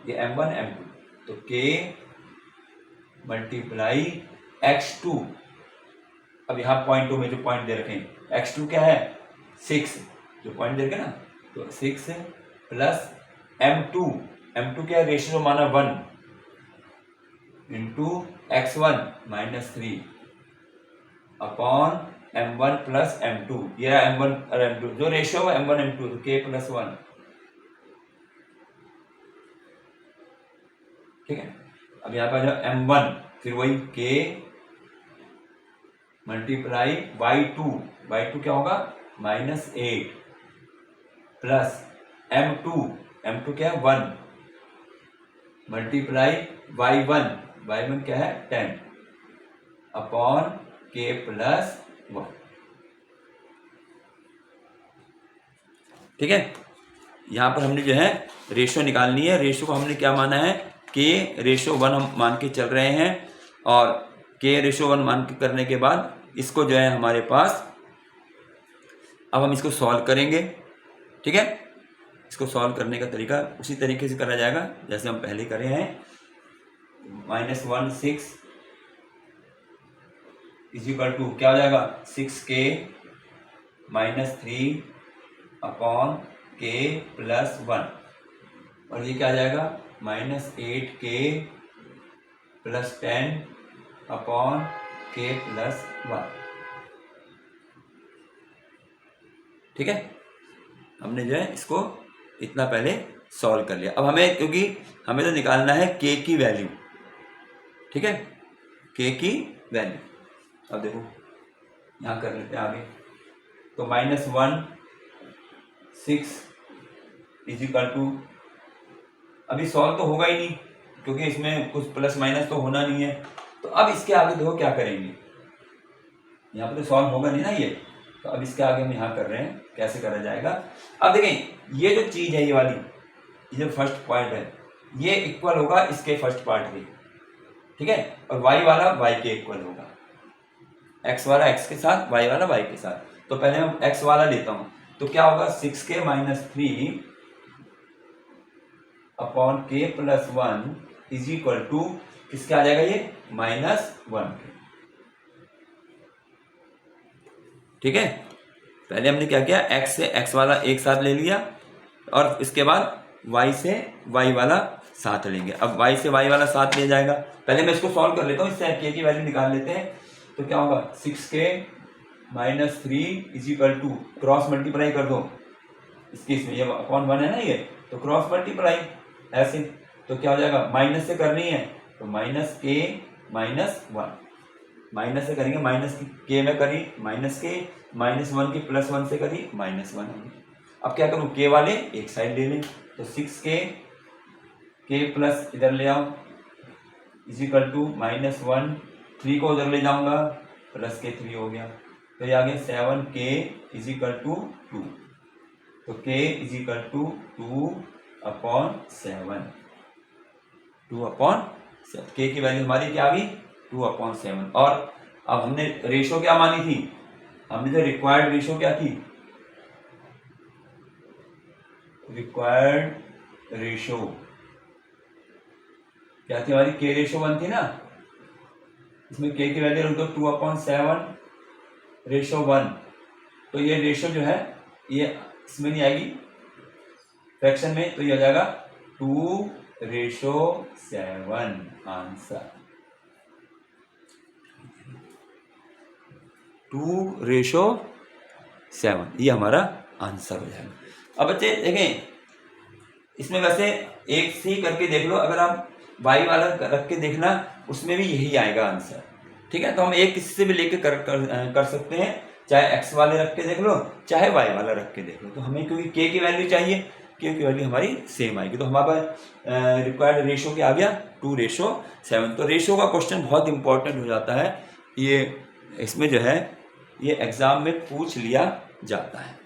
ये m1 m2, तो k मल्टीप्लाई x2। अब यहाँ पॉइंटों में जो पॉइंट दे रखे हैं, x2 क्या है 6, जो पॉइंट दे रखे ना, तो 6 प्लस m2 क्या है, रेशियो माना 1 into x1 -3 upon m1 plus m2। ये m1 और m2 जो रेशियो है m1 m2, तो k प्लस 1। ठीक है, अब यहाँ पर जो m1 फिर वही k मल्टीप्लाई y2 क्या होगा -8 प्लस m2 क्या है 1 मल्टीप्लाई y1 क्या है 10 अपॉन k प्लस 1। ठीक है। यहाँ पर हमने जो है रेशो निकालनी है। रेशो को हमने क्या माना है, के रेशो 1 हम मान के चल रहे हैं, और के रेशो 1 मान के करने के बाद इसको जो है हमारे पास, अब हम इसको सॉल्व करेंगे। ठीक है, इसको सॉल्व करने का तरीका उसी तरीके से करा जाएगा जैसे हम पहले करे हैं। -1 6 इक्वल टू क्या हो जाएगा, 6k -3 अपॉन k प्लस 1, और ये क्या आ जाएगा -8k plus 10 upon k plus 1। ठीक है, हमने जो है इसको इतना पहले सॉल्व कर लिया। अब हमें, क्योंकि हमें तो निकालना है k की वैल्यू, ठीक है, k की वैल्यू। अब देखो यहाँ कर लेते हैं आगे, तो -1 6 इक्वल टू, अभी सॉल्व तो होगा ही नहीं क्योंकि इसमें कुछ प्लस माइनस तो होना नहीं है। तो अब इसके आगे देखो क्या करेंगे, यहाँ पे तो सॉल्व होगा नहीं ना ये, तो अब इसके आगे हम यहाँ कर रहे हैं, कैसे करा जाएगा। अब देखें ये जो चीज़ है, ये वाली, ये जो फर्स्ट पॉइंट है, ये इक्वल होगा इसके फर्स्ट पार्ट के, ठीक है, और y वाला y के इक्वल होगा, x वाला x के साथ, y वाला y के साथ। तो पहले हम x वाला लेता हूँ, तो क्या होगा 6k -3 upon k plus 1 is equal to किसके आ जाएगा, ये -1 के। ठीक है, पहले हमने क्या किया, x से x वाला एक साथ ले लिया, और इसके बाद y से y वाला साथ लेंगे। अब y से y वाला साथ ले जाएगा, पहले मैं इसको सॉल्व कर लेता हूँ, इससे k की वैल्यू निकाल लेते हैं। तो क्या होगा 6k -3 is equal to, cross multiply कर दो इसकी, इसमें ये अपॉन 1 है ना, ये तो क्रॉस मल्टीप्लाई ऐसे, तो क्या हो जाएगा, माइनस से करनी है तो -k -1, माइनस से करेंगे, माइनस के में करी -k, -1 की +1 से करी -1। अब क्या करूँ, k वाले एक साइड ले लें, तो 6k k प्लस इधर ले आओ इज इक्वल टू -1, 3 को उधर ले जाऊंगा प्लस के 3 हो गया, तो ये आ गया 7k इज इक्वल टू 2, तो k is equal to 2 upon 7, 2 upon 7, k की वैल्यू हमारी क्या आ गई 2 अपॉन 7। और अब हमने रेशो क्या मानी थी, हमने जो रिक्वायर्ड रेशो क्या थी, रिक्वायर्ड रेशो क्या थी हमारी, k रेशो 1 थी ना, इसमें k की वैल्यू रख दो 2 अपॉन 7 रेशो 1, तो ये रेशो जो है ये इसमें नहीं आएगी फ्रैक्शन में, तो ये आ जाएगा 2:7 आंसर, 2:7 ये हमारा आंसर हो जाएगा। अब बच्चे देखें, इसमें वैसे एक सी करके देख लो, अगर आप y वाला रख के देखना उसमें भी यही आएगा आंसर। ठीक है, तो हम एक किसी से भी लेके कर सकते हैं, चाहे x वाले रख के देख लो, चाहे y वाला रख के देख लो। तो हमें क्योंकि k की वैल्यू चाहिए, k की वैल्यू हमारी सेम आएगी, तो हमारा रिक्वायर्ड रेशो क्या आ गया 2:7। तो रेशो का क्वेश्चन बहुत इंपॉर्टेंट हो जाता है, ये इसमें जो है ये एग्जाम में पूछ लिया जाता है।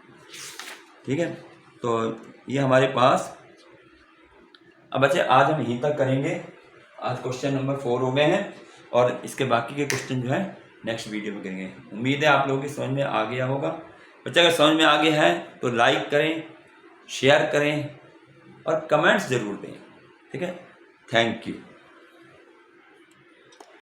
ठीक है, तो ये हमारे पास, अब बच्चे आज हम यहीं तक करेंगे, आज क्वेश्चन नंबर 4 हो गए हैं, और इसके बाकी के क्वेश्चन जो है नेक्स्ट वीडियो में करेंगे। उम्मीद है आप लोगों की समझ में आ गया होगा। बच्चे अगर समझ में आ गया है तो लाइक करें, शेयर करें और कमेंट्स ज़रूर दें। ठीक है, थैंक यू।